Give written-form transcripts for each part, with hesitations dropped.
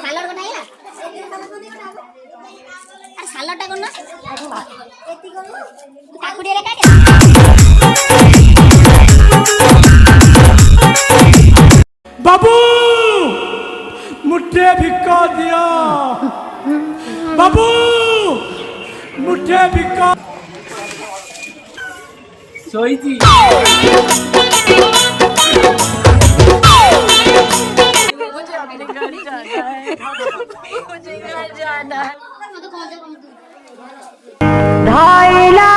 Salad कोना हैला अरे सालडटा कोन एति कोन काकुडी रे काटे बाबू मुठे भिक्का दिया बाबू मुठे भिक्का सोई थी धाइला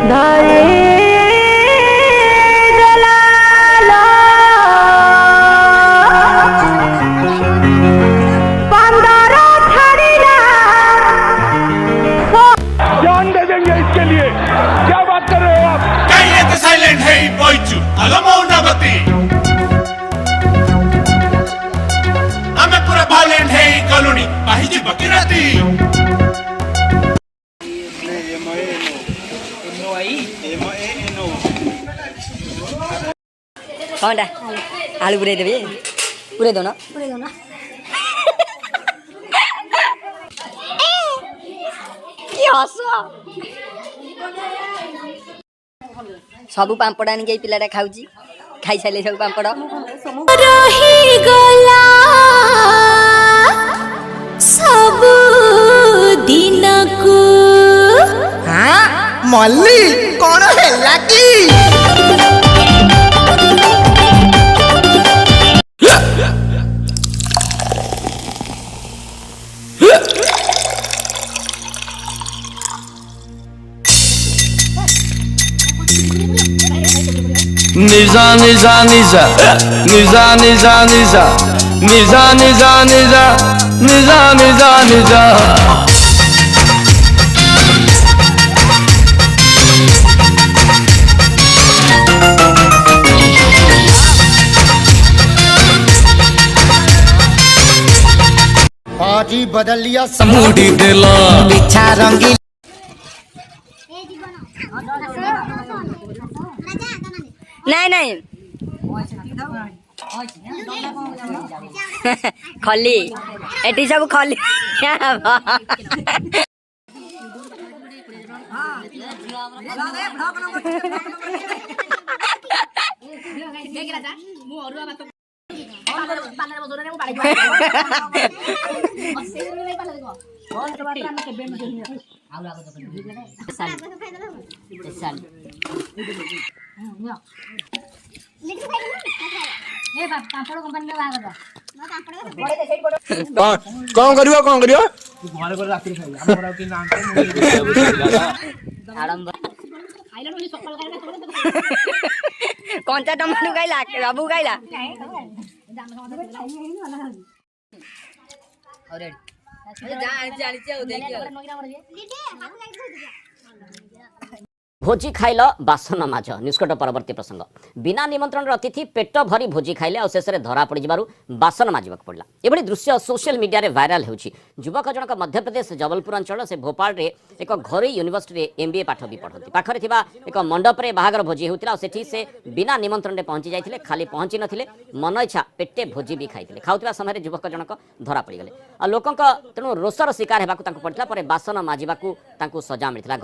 धाई जलालो पंदरो छड़ीला जान दे देंगे इसके लिए। क्या बात कर रहे हो आप? कहीं तो साइलेंट है बोइचू अलमौनावती हमें पूरा वायलेंट है कॉलोनी पाहिजे बकीराती कौनटा आलू पुरै देबे पुरै दो न की हस सब पांपड़ आनिक पिलाटा खाऊची खाई सारे सब पांपड़ रही गला सब दिन को हाँ मल्ली कौन है लागी Niza niza niza niza niza niza niza niza niza niza niza niza आज ही बदल लिया मूडी दिला पीछा रंगी नहीं नहीं खली एटी सब खली कौन करियो कौन सा टमाटो खाइला बाबू खाइला भोजी खाइल बासन माझ निष्कट परवर्ती प्रसंग बिना निमंत्रण अतिथि पेट भरी भोजी खाइले और शेष में धरा पड़ बासन माजिबाक पड़ा एभली दृश्य सोशल मीडिया रे वायरल होउछि युवक जनक मध्यप्रदेश जबलपुर अंचल से भोपाल रे एक घरोई यूनिवर्सिटी एमबीए पाठ भी पढ़ती पाखरे थिबा एक मंडप रे बाहागर भोजी होउतिला और सेठी से बिना निमंत्रण रे पहुंची जाइथिले खाली पहुंची नथिले मन इच्छा पेटे भोजी भी खाइथिले खाउतिबा समय युवक जनक धरा पड़ गले आ लोकंक तेणु रोषर शिकार हेबाकू तांको पड़ितला परे बासन माजिबाकू तांको सजा मिलितला।